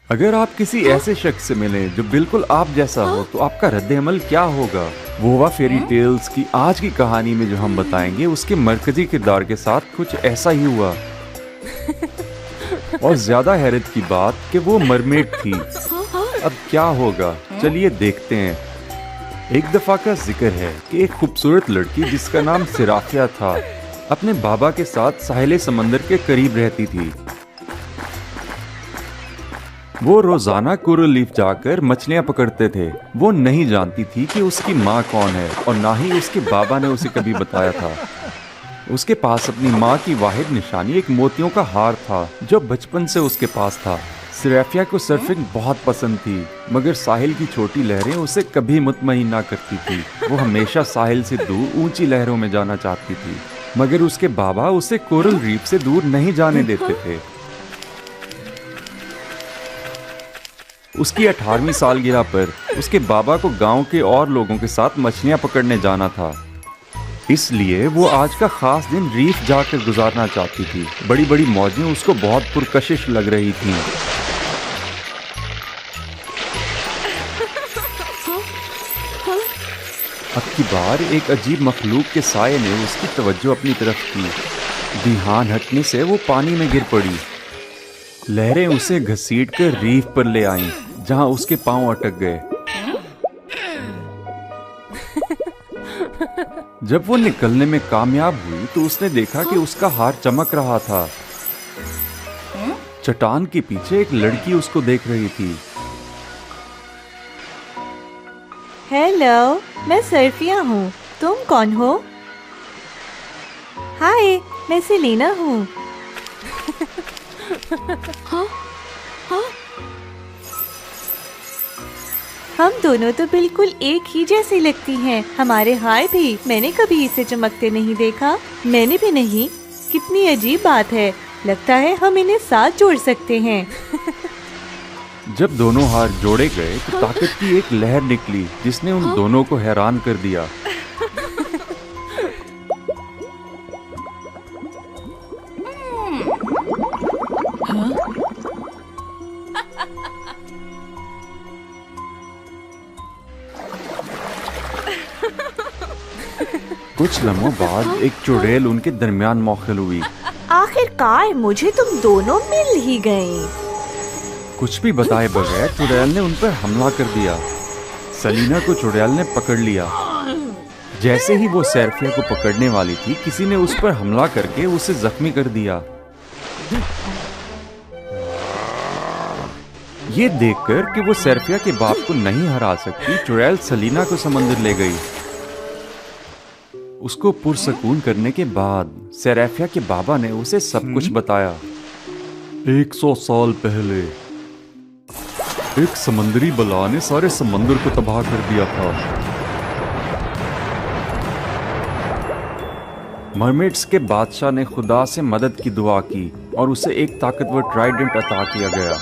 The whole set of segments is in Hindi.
अगर आप किसी ऐसे शख्स से मिलें जो बिल्कुल आप जैसा हो तो आपका रद्द-ए-अमल क्या होगा? वोवा फेरी टेल्स की आज की कहानी में जो हम बताएंगे उसके मरकजी किरदार के साथ कुछ ऐसा ही हुआ। और ज्यादा हैरत की बात कि वो मरमेड थी। अब क्या होगा, चलिए देखते हैं। एक दफा का जिक्र है कि एक खूबसूरत लड़की जिसका नाम सिराफिया था अपने बाबा के साथ साहिल समंदर के करीब रहती थी। वो रोजाना कोरल लीफ जाकर मछलियां पकड़ते थे। वो नहीं जानती थी कि उसकी माँ कौन है और ना ही उसके बाबा ने उसे कभी बताया था। उसके पास अपनी माँ की वाहिद निशानी एक मोतियों का हार था जो बचपन से उसके पास था। सिराफिया को सर्फिंग बहुत पसंद थी, मगर साहिल की छोटी लहरें उसे कभी मुतमईन ना करती थी। वो हमेशा साहिल से दूर ऊंची लहरों में जाना चाहती थी, मगर उसके बाबा उसे कोरल रीफ से दूर नहीं जाने देते थे। उसकी 18वीं सालगिरह पर उसके बाबा को गांव के और लोगों के साथ मछलियां पकड़ने जाना था, इसलिए वो आज का खास दिन रीफ जाकर गुजारना चाहती थी। बड़ी बड़ी मौजें उसको बहुत पुरकशिश लग रही थीं। अब की बार एक अजीब मखलूक के साये ने उसकी तवज्जो अपनी तरफ की। ध्यान हटने से वो पानी में गिर पड़ी। लहरें उसे घसीटकर रीफ पर ले आईं, जहां उसके पांव अटक गए। जब वो निकलने में कामयाब हुई तो उसने देखा कि उसका हार चमक रहा था। चट्टान के पीछे एक लड़की उसको देख रही थी। हेलो, मैं सर्फिया हूँ। तुम कौन हो? हाय, मैं सेलिना हूँ। हम दोनों तो बिल्कुल एक ही जैसी लगती हैं। हमारे हार भी। मैंने कभी इसे चमकते नहीं देखा। मैंने भी नहीं। कितनी अजीब बात है। लगता है हम इन्हें साथ जोड़ सकते हैं। जब दोनों हार जोड़े गए तो ताकत की एक लहर निकली जिसने उन दोनों को हैरान कर दिया। कुछ लम्हों बाद एक चुड़ैल उनके दरमियान मौखिल हुई। आखिरकार मुझे तुम दोनों मिल ही गए। कुछ भी बताए बगैर चुड़ैल ने उन पर हमला कर दिया। सलीना को चुड़ैल ने पकड़ लिया। जैसे ही वो सर्फिया को पकड़ने वाली थी, किसी ने उस पर हमला करके उसे जख्मी कर दिया। ये देखकर कि वो सर्फिया के बाप को नहीं हरा सकती, चुड़ैल सलीना को समंदर ले गई। उसको पुरसकून करने के बाद सर्फिया के बाबा ने उसे सब कुछ बताया। 100 साल पहले एक समंदरी बला ने सारे समंदर को तबाह कर दिया था। मरमेड्स के बादशाह ने खुदा से मदद की दुआ की और उसे एक ताकतवर ट्राइडेंट अता किया गया।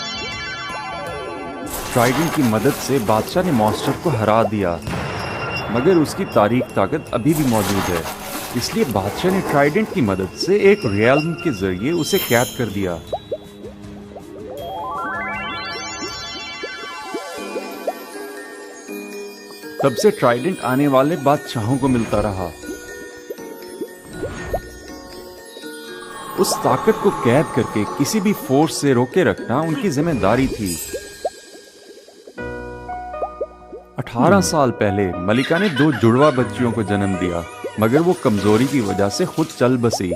ट्राइडेंट की मदद से बादशाह ने मॉन्स्टर को हरा दिया, मगर उसकी तारीख ताकत अभी भी मौजूद है। इसलिए बादशाह ने ट्राइडेंट की मदद से एक रियल्म के जरिए उसे कैद कर दिया। तब से ट्राइडेंट आने वाले बादशाहों को मिलता रहा। उस ताकत को कैद करके किसी भी फोर्स से रोके रखना उनकी जिम्मेदारी थी। 18 साल पहले मलिका ने 2 जुड़वा बच्चियों को जन्म दिया, मगर वो कमजोरी की वजह से खुद चल बसी।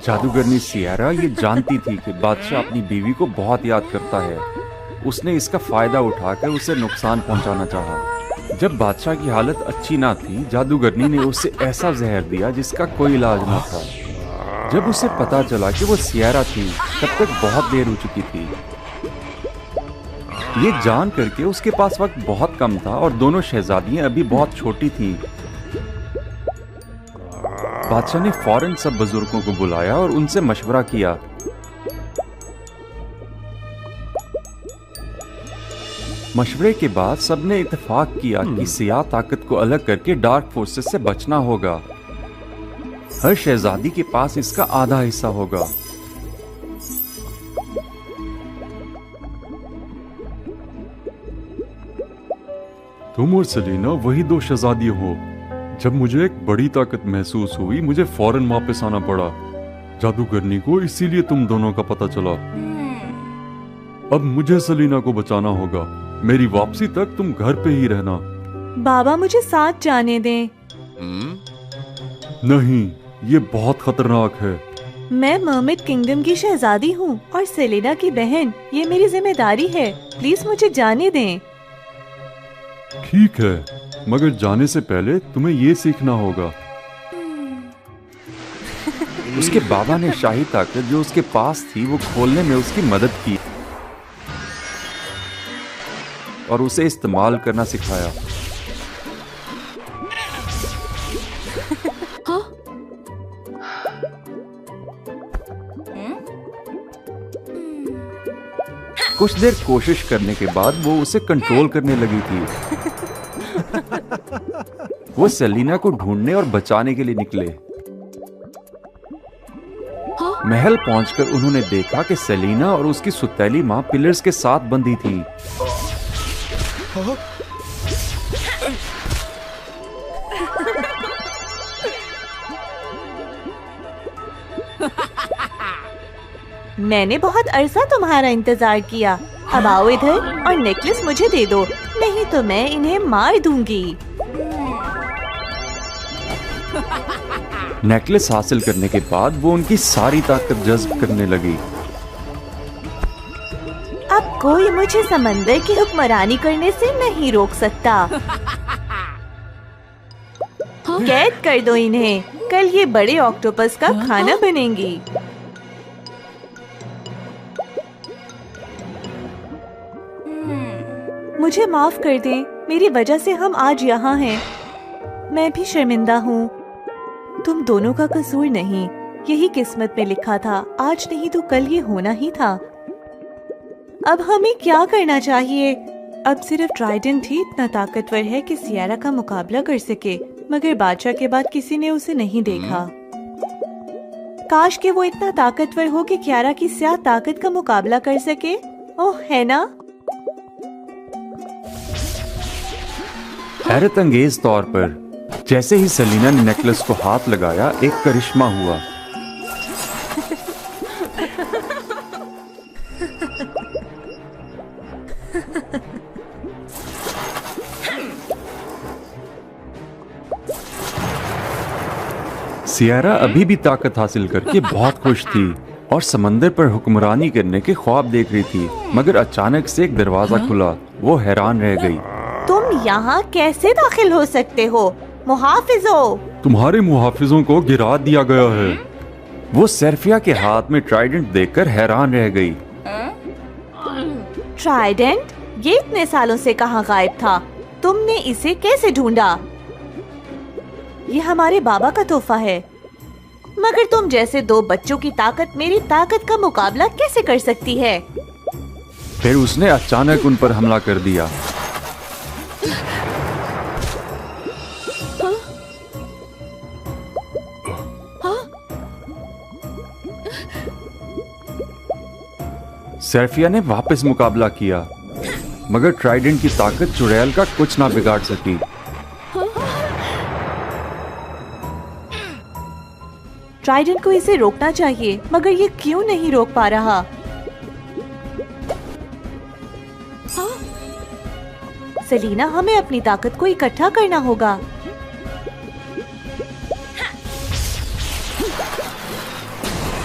जादूगरनी सियारा ये जानती थी कि बादशाह अपनी बीवी को बहुत याद करता है। उसने इसका फायदा उठाकर उसे नुकसान पहुंचाना चाहा। जब बादशाह की हालत अच्छी ना थी, जादूगरनी ने उसे ऐसा जहर दिया जिसका कोई इलाज ना था। जब उसे पता चला कि वो सियारा थी, तब तक बहुत देर हो चुकी थी। ये जान करके उसके पास वक्त बहुत कम था और दोनों शहजादियां अभी बहुत छोटी थीं। बादशाह ने फौरन सब बुजुर्गों को बुलाया और उनसे मशवरा किया। मशवरे के बाद सबने इत्तेफाक किया कि सियाह ताकत को अलग करके डार्क फोर्सेस से बचना होगा। हर शहजादी के पास इसका आधा हिस्सा होगा। तुम और सेलिना वही दो शहजादी हो। जब मुझे एक बड़ी ताकत महसूस हुई, मुझे फौरन वापस आना पड़ा जादूगरनी को, इसीलिए तुम दोनों का पता चला। अब मुझे सेलिना को बचाना होगा। मेरी वापसी तक तुम घर पे ही रहना। बाबा मुझे साथ जाने दें। नहीं, ये बहुत खतरनाक है। मैं मर्मेड किंगडम की शहजादी हूँ और सेलेना की बहन। ये मेरी जिम्मेदारी है। प्लीज मुझे जाने दें। ठीक है, मगर जाने से पहले तुम्हें ये सीखना होगा। उसके बाबा ने शाही ताकत जो उसके पास थी वो खोलने में उसकी मदद की और उसे इस्तेमाल करना सिखाया। कुछ देर कोशिश करने के बाद वो उसे कंट्रोल करने लगी थी। वो सेलिना को ढूंढने और बचाने के लिए निकले। महल पहुंचकर उन्होंने देखा कि सेलिना और उसकी सुतैली मां पिलर्स के साथ बंधी थी। मैंने बहुत अरसा तुम्हारा इंतजार किया। अब आओ इधर और नेकलेस मुझे दे दो, नहीं तो मैं इन्हें मार दूंगी। नेकलेस हासिल करने के बाद वो उनकी सारी ताकत जज्ब करने लगी। अब कोई मुझे समंदर की हुक्मरानी करने से नहीं रोक सकता। कैद कर दो इन्हें, कल ये बड़े ऑक्टोपस का खाना बनेंगी। मुझे माफ कर दे, मेरी वजह से हम आज यहाँ हैं। मैं भी शर्मिंदा हूँ। तुम दोनों का कसूर नहीं, यही किस्मत में लिखा था। आज नहीं तो कल ये होना ही था। अब हमें क्या करना चाहिए? अब सिर्फ ट्राइडेंट ही इतना ताकतवर है कि सियारा का मुकाबला कर सके, मगर बादशाह के बाद किसी ने उसे नहीं देखा। काश कि वो इतना ताकतवर हो कि कियारा की स्याह ताकत का मुकाबला कर सके। ओह, है ना? हैरत अंगेज तौर पर जैसे ही सेलिना ने नेकलेस को हाथ लगाया, एक करिश्मा हुआ। सियारा अभी भी ताकत हासिल करके बहुत खुश थी और समंदर पर हुक्मरानी करने के ख्वाब देख रही थी, मगर अचानक से एक दरवाजा खुला। वो हैरान रह गई। तुम यहाँ कैसे दाखिल हो सकते हो? मुहाफिजों! तुम्हारे मुहाफिजों को गिरा दिया गया है। वो सेर्फिया के हाथ में ट्राइडेंट देखकर हैरान रह गई। ट्राइडेंट? ये इतने सालों से कहाँ गायब था? तुमने इसे कैसे ढूंढा? ये हमारे बाबा का तोहफा है, मगर तुम जैसे दो बच्चों की ताकत मेरी ताकत का मुकाबला कैसे कर सकती है? फिर उसने अचानक उन पर हमला कर दिया। सेर्फिया ने वापस मुकाबला किया, मगर ट्राइडेंट की ताकत चुड़ैल का कुछ ना बिगाड़ सकी। ट्राइडेंट को इसे रोकना चाहिए, मगर ये क्यों नहीं रोक पा रहा? सेलिना, हमें अपनी ताकत को इकट्ठा करना होगा।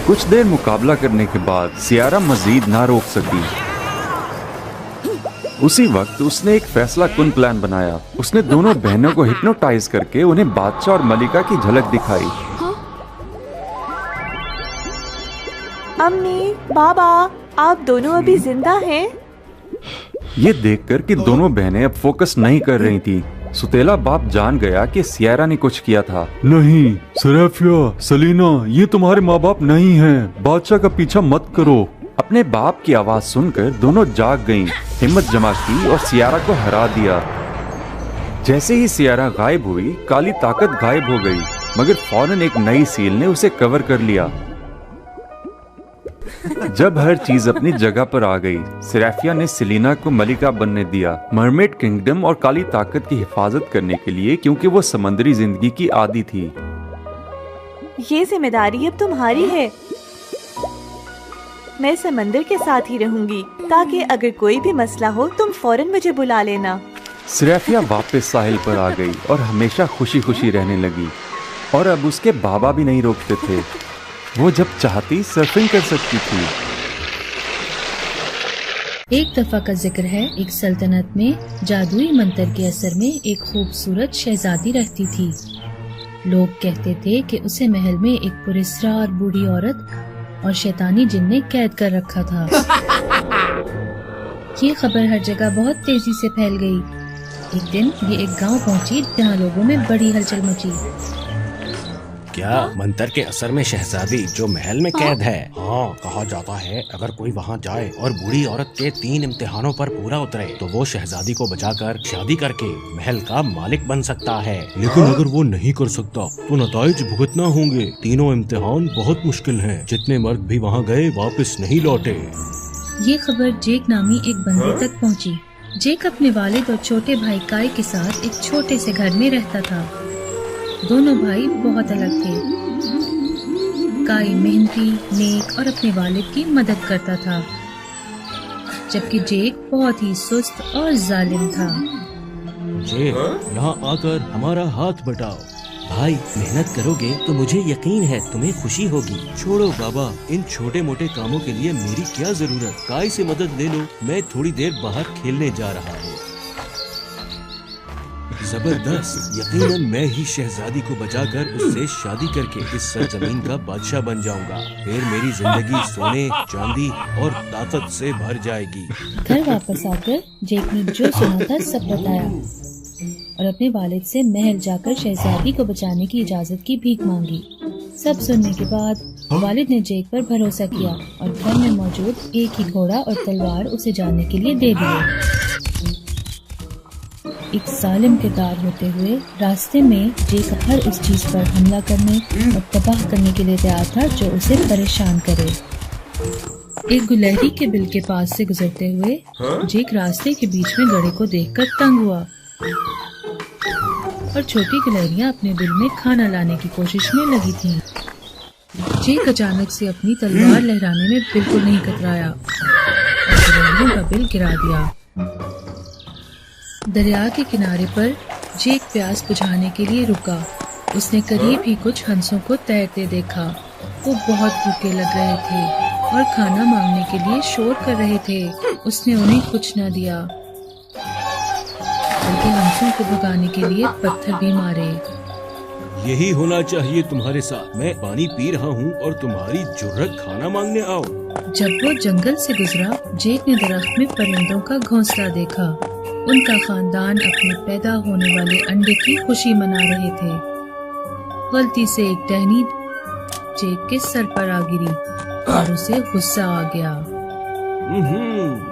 कुछ देर मुकाबला करने के बाद सियारा मजीद ना रोक सकी। उसी वक्त उसने एक फैसला कुन प्लान बनाया। उसने दोनों बहनों को हिप्नोटाइज करके उन्हें बादशाह और मलिका की झलक दिखाई। अम्मी, बाबा, आप दोनों अभी जिंदा हैं? ये देखकर कि दोनों बहनें अब फोकस नहीं कर रही थी, सुतेला बाप जान गया कि सियारा ने कुछ किया था। नहीं, सेरेफिया, सेलिना, ये तुम्हारे माँ बाप नहीं हैं। बादशाह का पीछा मत करो। अपने बाप की आवाज सुनकर दोनों जाग गईं, हिम्मत जमा की और सियारा को हरा दिया। जैसे ही सियारा गायब हुई, काली ताकत गायब हो गई, मगर फौरन एक नई सील ने उसे कवर कर लिया। जब हर चीज अपनी जगह पर आ गई, सिराफिया ने सेलिना को मलिका बनने दिया, मरमेड किंगडम और काली ताकत की हिफाजत करने के लिए, क्योंकि वो समंदरी जिंदगी की आदी थी। ये जिम्मेदारी अब तुम्हारी है। मैं समंदर के साथ ही रहूंगी ताकि अगर कोई भी मसला हो तुम फौरन मुझे बुला लेना। सिराफिया वापस साहिल पर आ गई और हमेशा खुशी खुशी रहने लगी, और अब उसके बाबा भी नहीं रोकते थे। वो जब चाहती सर्फिंग कर सकती थी। एक दफा का जिक्र है, एक सल्तनत में जादुई मंत्र के असर में एक खूबसूरत शहजादी रहती थी। लोग कहते थे कि उसे महल में एक पुरस्कार बूढ़ी औरत और शैतानी जिन ने कैद कर रखा था। ये खबर हर जगह बहुत तेजी से फैल गई। एक दिन ये एक गांव पहुंची जहां लोगों में बड़ी हलचल मची। क्या मंत्र के असर में शहजादी जो महल में कैद है? हाँ, कहा जाता है अगर कोई वहाँ जाए और बूढ़ी औरत के 3 इम्तिहानों पर पूरा उतरे तो वो शहजादी को बचाकर शादी करके महल का मालिक बन सकता है। लेकिन अगर वो नहीं कर सकता तो नताइज भुगतना होंगे। तीनों इम्तिहान बहुत मुश्किल हैं। जितने मर्द भी वहाँ गए वापस नहीं लौटे। ये खबर जेक नामी एक बंदे तक पहुँची। जेक अपने वालिद और छोटे भाई काई के साथ एक छोटे से घर में रहता था। दोनों भाई बहुत अलग थे। काई मेहनती, नेक और अपने वालिद की मदद करता था, जबकि जेक बहुत ही सुस्त और जालिम था। जेक, यहाँ आकर हमारा हाथ बटाओ। भाई, मेहनत करोगे तो मुझे यकीन है तुम्हें खुशी होगी। छोड़ो बाबा, इन छोटे मोटे कामों के लिए मेरी क्या जरूरत। काई से मदद ले लो, मैं थोड़ी देर बाहर खेलने जा रहा हूँ। जबरदस्त। यकीनन मैं ही शहजादी को बचाकर उससे शादी करके इस सरजमीन का बादशाह बन जाऊंगा। फिर मेरी जिंदगी सोने, चांदी और ताकत से भर जाएगी। घर वापस आकर जेक ने जो सुना था सब बताया और अपने वालिद से महल जाकर शहजादी को बचाने की इजाजत की भीख मांगी। सब सुनने के बाद वालिद ने जेक पर भरोसा किया और घर में मौजूद एक ही घोड़ा और तलवार उसे जाने के लिए दे दिए। एक जालिम किरदार होते हुए रास्ते में जेक हर उस चीज पर हमला करने और तबाह करने के लिए तैयार था जो उसे परेशान करे। एक गुलहरी के बिल के पास से गुजरते हुए जेक रास्ते के बीच में गड़े को देखकर तंग हुआ और छोटी गुलहरियां अपने बिल में खाना लाने की कोशिश में लगी थीं। जेक अचानक से अपनी तलवार लहराने में बिल्कुल नहीं कतराया और गुलहरियों का बिल गिरा दिया। दरिया के किनारे पर जेक प्यास बुझाने के लिए रुका। उसने करीब ही कुछ हंसों को तैरते देखा। वो बहुत भूखे लग रहे थे और खाना मांगने के लिए शोर कर रहे थे। उसने उन्हें कुछ न दिया, बल्कि हंसों को भगाने के लिए पत्थर भी मारे। यही होना चाहिए तुम्हारे साथ। मैं पानी पी रहा हूँ और तुम्हारी जुर्रत खाना मांगने आओ। जब वो जंगल से गुजरा, जेक ने दरख्त में परिंदों का घोंसला देखा। उनका खानदान अपने पैदा होने वाले अंडे की खुशी मना रहे थे। गलती से एक टहनी जेक के सर पर आ गिरी और उसे गुस्सा आ गया।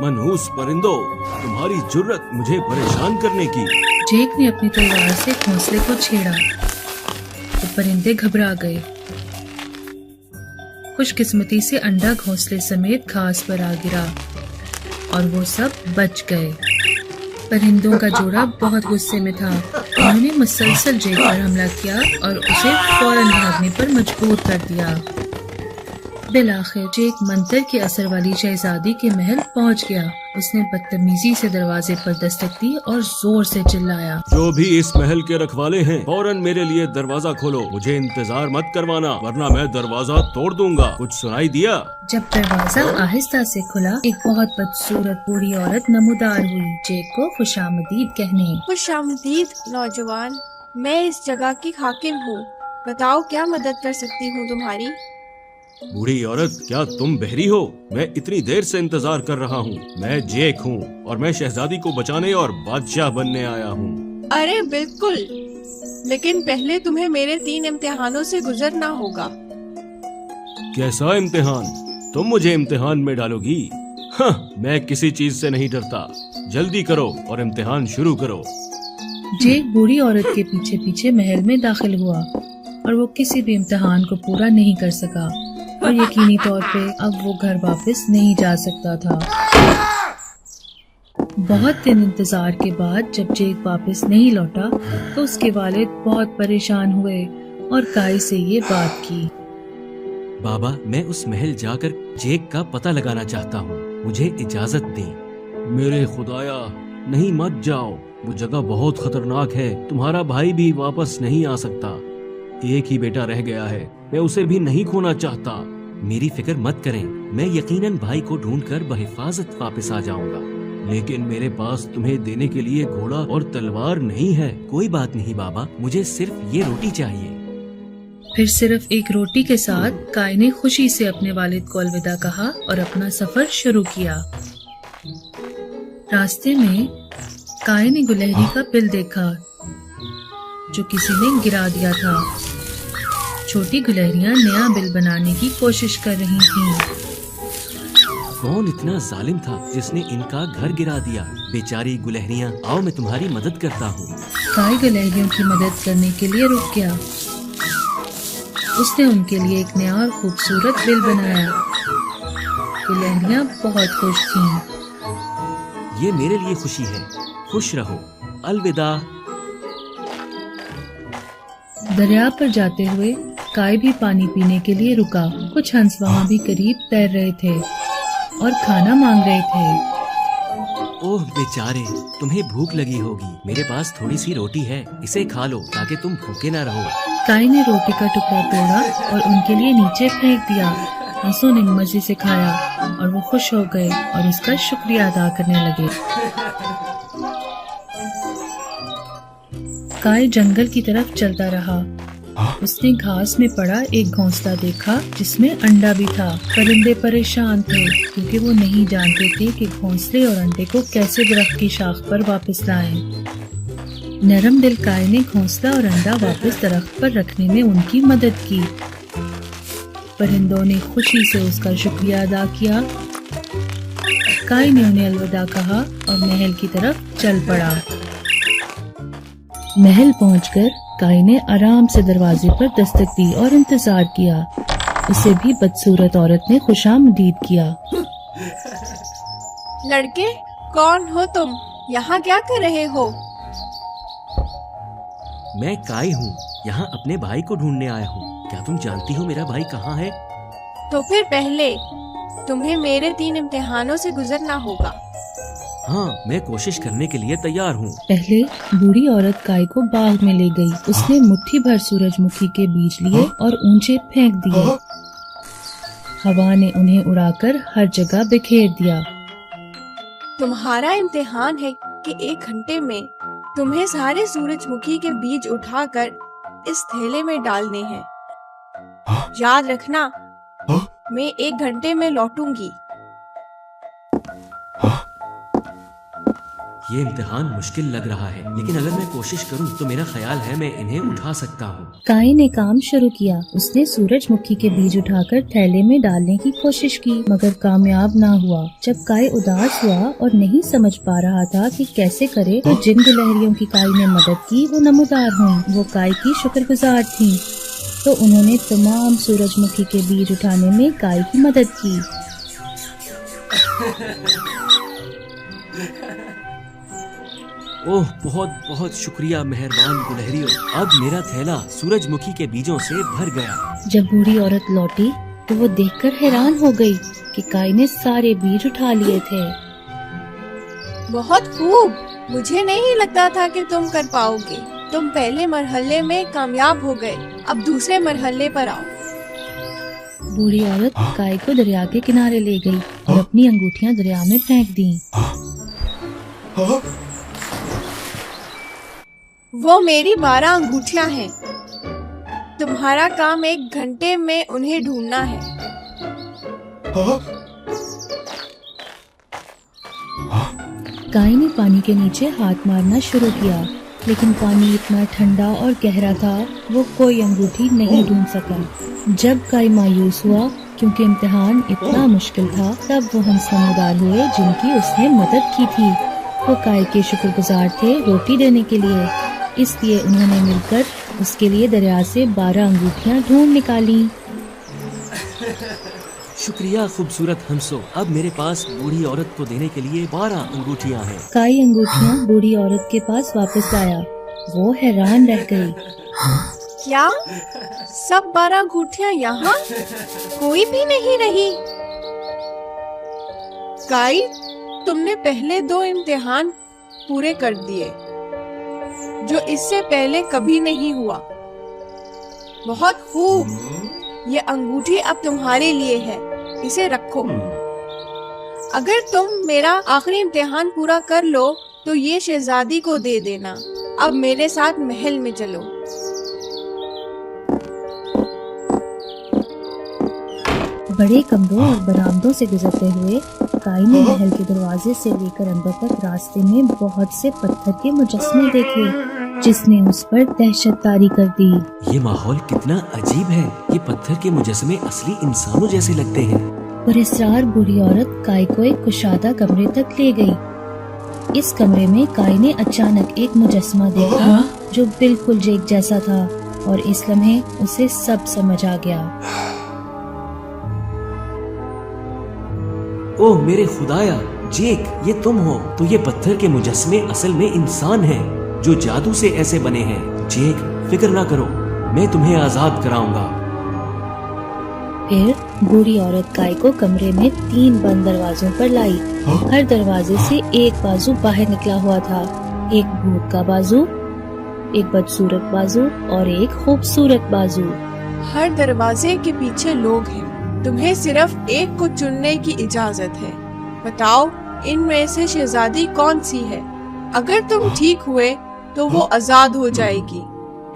मनहूस परिंदों, तुम्हारी जुर्रत मुझे परेशान करने की। जेक ने अपनी तलवार से घोंसले को छेड़ा तो परिंदे घबरा गए। खुशकिस्मती से अंडा घोंसले समेत घास पर आ गिरा और वो सब बच गए। परिंदों का जोड़ा बहुत गुस्से में था। उन्होंने मुसलसल जेक पर हमला किया और उसे फौरन भागने पर मजबूर कर दिया। बिलाखिर जेक मंत्र के असर वाली शहजादी के महल पहुंच गया। उसने बदतमीजी से दरवाजे पर दस्तक दी और जोर से चिल्लाया, जो भी इस महल के रखवाले हैं, फौरन मेरे लिए दरवाजा खोलो। मुझे इंतजार मत करवाना, वरना मैं दरवाजा तोड़ दूंगा। कुछ सुनाई दिया? जब दरवाजा आहिस्ता से खुला, एक बहुत बदसूरत बूढ़ी औरत नमूदार हुई जेक को खुशामदीद कहने। खुशामदीद नौजवान, मैं इस जगह की हाकिम हूँ। बताओ क्या मदद कर सकती हूँ तुम्हारी। बूढ़ी औरत, क्या तुम बहरी हो? मैं इतनी देर से इंतजार कर रहा हूँ। मैं जेक हूँ और मैं शहजादी को बचाने और बादशाह बनने आया हूँ। अरे बिल्कुल, लेकिन पहले तुम्हें मेरे 3 इम्तिहानों से गुजरना होगा। कैसा इम्तिहान? तुम मुझे इम्तिहान में डालोगी? हाँ, मैं किसी चीज से नहीं डरता। जल्दी करो और इम्तिहान शुरू करो। जेक बूढ़ी औरत के पीछे पीछे महल में दाखिल हुआ और वो किसी भी इम्तिहान को पूरा नहीं कर सका। और यकीनी तौर पे अब वो घर वापस नहीं जा सकता था। बहुत दिन इंतजार के बाद जब जेक वापस नहीं लौटा तो उसके वालिद बहुत परेशान हुए और काई से ये बात की। बाबा, मैं उस महल जाकर जेक का पता लगाना चाहता हूँ, मुझे इजाजत दें। मेरे खुदाया, नहीं मत जाओ, वो जगह बहुत खतरनाक है, तुम्हारा भाई भी वापस नहीं आ सकता। एक ही बेटा रह गया है, मैं उसे भी नहीं खोना चाहता। मेरी फिक्र मत करें, मैं यकीनन भाई को ढूंढकर बहिफाजत वापस आ जाऊंगा, लेकिन मेरे पास तुम्हें देने के लिए घोड़ा और तलवार नहीं है। कोई बात नहीं बाबा, मुझे सिर्फ ये रोटी चाहिए। फिर सिर्फ एक रोटी के साथ काई ने खुशी से अपने वालिद को अलविदा कहा और अपना सफर शुरू किया। रास्ते में काई ने गुलहरी का बिल देखा जो किसी ने गिरा दिया था। छोटी गुलहरियां नया बिल बनाने की कोशिश कर रही थीं। कौन इतना जालिम था जिसने इनका घर गिरा दिया? बेचारी गुलहरियां, आओ मैं तुम्हारी मदद करता हूँ। काई गुलहरियों की मदद करने के लिए रुक गया। उसने उनके लिए एक नया और खूबसूरत बिल बनाया। गुलहरियां बहुत खुश थीं। ये मेरे लिए खुशी है, खुश रहो, अलविदा। दरिया पर जाते हुए काई भी पानी पीने के लिए रुका। कुछ हंस वहाँ भी करीब तैर रहे थे और खाना मांग रहे थे। ओह बेचारे, तुम्हें भूख लगी होगी, मेरे पास थोड़ी सी रोटी है, इसे खा लो ताकि तुम भूखे न रहो। काई ने रोटी का टुकड़ा तोड़ा और उनके लिए नीचे फेंक दिया। हंसों ने मजे से खाया और वो खुश हो गए और उसका शुक्रिया अदा करने लगे। काई जंगल की तरफ चलता रहा। उसने घास में पड़ा एक घोंसला देखा जिसमें अंडा भी था। परिंदे परेशान थे क्योंकि वो नहीं जानते थे कि घोंसले और अंडे को कैसे दरख्त की शाख पर वापस लाएं। नरम दिल काई ने घोंसला और अंडा वापस दरख्त पर रखने में उनकी मदद की। परिंदों ने खुशी से उसका शुक्रिया अदा किया। काई ने उन्हें अलविदा कहा और महल की तरफ चल पड़ा। महल पहुंचकर काई ने आराम से दरवाजे पर दस्तक दी और इंतजार किया। उसे भी बदसूरत औरत ने खुशामदीद किया। लड़के, कौन हो तुम? यहाँ क्या कर रहे हो? मैं काई हूँ, यहाँ अपने भाई को ढूंढने आया हूँ। क्या तुम जानती हो मेरा भाई कहाँ है? तो फिर पहले तुम्हें मेरे 3 इम्तिहानों से गुजरना होगा। हाँ, मैं कोशिश करने के लिए तैयार हूँ। पहले बूढ़ी औरत काई को बाग में ले गई। उसने मुट्ठी भर सूरजमुखी के बीज लिए और ऊंचे फेंक दिए। हवा ने उन्हें उड़ाकर हर जगह बिखेर दिया। तुम्हारा इम्तिहान है कि 1 घंटे में तुम्हें सारे सूरजमुखी के बीज उठाकर इस थैले में डालने हैं। याद रखना, मैं 1 घंटे में लौटूंगी। ये इम्तिहान मुश्किल लग रहा है, लेकिन अगर मैं कोशिश करूं तो मेरा ख्याल है मैं इन्हें उठा सकता हूँ। काई ने काम शुरू किया। उसने सूरजमुखी के बीज उठाकर थैले में डालने की कोशिश की मगर कामयाब ना हुआ। जब काई उदास हुआ और नहीं समझ पा रहा था कि कैसे करे तो जिन गिलहरियों की काई ने मदद की वो नमूदार हुई। वो काई की शुक्रगुजार थीं, तो उन्होंने तमाम सूरजमुखी के बीज उठाने में काई की मदद की। ओह, बहुत बहुत शुक्रिया मेहरबान गुलहरियों। अब मेरा थैला सूरजमुखी के बीजों से भर गया। जब बूढ़ी औरत लौटी तो वो देखकर हैरान हो गई कि काई ने सारे बीज उठा लिए थे। बहुत खूब, मुझे नहीं लगता था कि तुम कर पाओगे। तुम पहले मरहले में कामयाब हो गए, अब दूसरे मरहले पर आओ। बूढ़ी औरत काई को दरिया के किनारे ले गई और अपनी अंगूठियां दरिया में फेंक दी। वो मेरी 12 अंगूठियां हैं। तुम्हारा काम 1 घंटे में उन्हें ढूंढना है। काई ने पानी के नीचे हाथ मारना शुरू किया, लेकिन पानी इतना ठंडा और गहरा था वो कोई अंगूठी नहीं ढूंढ सका। जब काई मायूस हुआ क्योंकि इम्तिहान इतना मुश्किल था, तब वो हंस नमूदार हुए जिनकी उसने मदद की थी। वो काई के शुक्रगुजार थे रोटी देने के लिए, इसलिए उन्होंने मिलकर उसके लिए दरिया से 12 अंगूठियां ढूंढ निकाली। शुक्रिया खूबसूरत हंसो। अब मेरे पास बूढ़ी औरत को देने के लिए 12 अंगूठियाँ हैं। काई अंगूठियाँ बूढ़ी औरत के पास वापस लाया। वो हैरान रह गई। क्या सब 12 अंगूठियाँ यहाँ? कोई भी नहीं रही। काई, तुमने पहले 2 इम्तिहान पूरे कर दिए, जो इससे पहले कभी नहीं हुआ। बहुत खूब। ये अंगूठी अब तुम्हारे लिए है, इसे रखो। अगर तुम मेरा आखिरी इम्तिहान पूरा कर लो तो ये शहजादी को दे देना। अब मेरे साथ महल में चलो। बड़े कमरों और बरामदों से गुजरते हुए काई ने महल के दरवाजे से लेकर अंदर तक रास्ते में बहुत से पत्थर के मुजस्मे देखे, जिसने उस पर दहशत तारी कर दी। ये माहौल कितना अजीब है। ये पत्थर के मुजस्मे असली इंसानों जैसे लगते हैं। पर इसरार बूढ़ी औरत काई को एक कुशादा कमरे तक ले गई। इस कमरे में काई ने अचानक एक मुजस्मा देखा जो बिल्कुल जेक जैसा था, और इस लम्हे उसे सब समझ आ गया। ओह मेरे खुदाया, जेक, ये तुम हो। तो ये पत्थर के मुजस्मे असल में इंसान हैं, जो जादू से ऐसे बने हैं। जेक, फिक्र ना करो, मैं तुम्हें आजाद कराऊंगा। फिर बूढ़ी औरत काई को कमरे में 3 बंद दरवाजों पर लाई। हर दरवाजे से एक बाजू बाहर निकला हुआ था। एक भूत का बाजू, एक बदसूरत बाजू और एक खूबसूरत बाजू। हर दरवाजे के पीछे लोग हैं। तुम्हें सिर्फ एक को चुनने की इजाजत है। बताओ, इनमें से शहजादी कौन सी है? अगर तुम ठीक हुए तो वो आजाद हो जाएगी,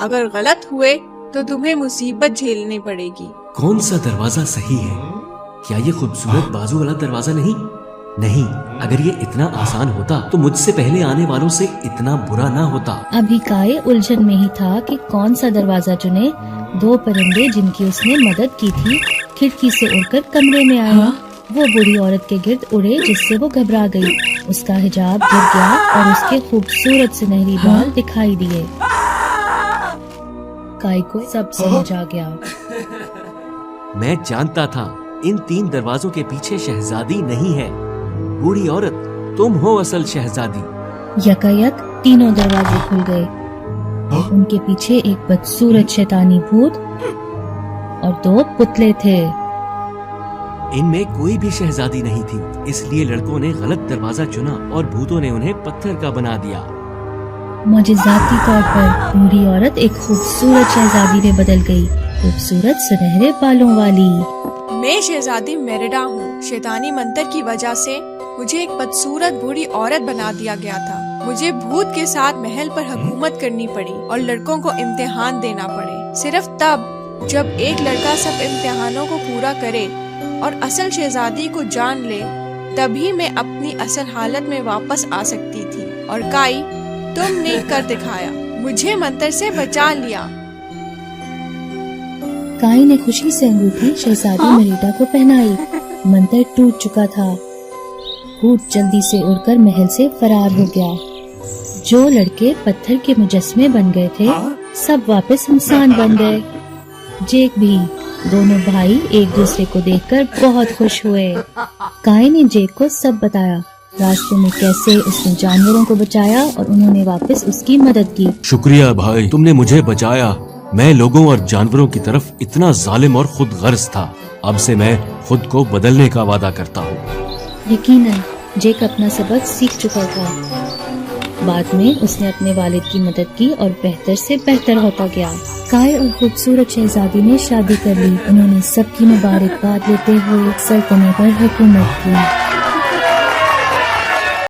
अगर गलत हुए तो तुम्हें मुसीबत झेलनी पड़ेगी। कौन सा दरवाजा सही है? क्या ये खूबसूरत बाजू वाला दरवाजा नहीं? नहीं, अगर ये इतना आसान होता तो मुझसे पहले आने वालों से इतना बुरा ना होता। अभी काई उलझन में ही था कि कौन सा दरवाजा चुने। 2 परिंदे जिनकी उसने मदद की थी खिड़की से उड़कर कमरे में आए। वो बूढ़ी औरत के गिर्द उड़े, जिससे वो घबरा गई। उसका हिजाब गिर गया और उसके खूबसूरत सुनहरी बाल दिखाई दिए। काई को सब समझ आ गया। मैं जानता था, इन 3 दरवाजों के पीछे शहजादी नहीं है। बूढ़ी औरत, तुम हो असल शहजादी। यकायक तीनों दरवाजे खुल गए। उनके पीछे एक बदसूरत शैतानी भूत और 2 पुतले थे। इनमें कोई भी शहजादी नहीं थी, इसलिए लड़कों ने गलत दरवाजा चुना और भूतों ने उन्हें पत्थर का बना दिया। मौजज़ाती तौर पर बूढ़ी औरत एक खूबसूरत शहजादी में बदल गई, खूबसूरत सुनहरे बालों वाली। मैं शहजादी मेरिडा हूँ। शैतानी मंत्र की वजह से मुझे एक बदसूरत बूढ़ी औरत बना दिया गया था। मुझे भूत के साथ महल पर हुकूमत करनी पड़ी और लड़कों को इम्तिहान देना पड़े। सिर्फ तब जब एक लड़का सब इम्तिहानों को पूरा करे और असल शहजादी को जान ले, तभी मैं अपनी असल हालत में वापस आ सकती थी। और काई, तुमने कर दिखाया, मुझे मंत्र से बचा लिया। काई ने खुशी से अंगूठी शहजादी मेरिडा को पहनाई। मंत्र टूट चुका था। भूत जल्दी से उड़कर महल से फरार हो गया। जो लड़के पत्थर के मुजस्मे बन गए थे, सब वापस इंसान बन गए। जेक भी। दोनों भाई एक दूसरे को देखकर बहुत खुश हुए। काई ने जेक को सब बताया, रास्ते में कैसे उसने जानवरों को बचाया और उन्होंने वापस उसकी मदद की। शुक्रिया भाई, तुमने मुझे बचाया। मैं लोगों और जानवरों की तरफ इतना जालिम और खुद गर्ज था। अब से मैं खुद को बदलने का वादा करता हूँ। यकीनन जेक अपना सबक सीख चुका था। बाद में उसने अपने वालिद की मदद की और बेहतर से बेहतर होता गया। काई और खूबसूरत शहजादी ने शादी कर ली। उन्होंने सबकी मुबारकबाद लेते हुए सल्तनत पर हुकूमत की।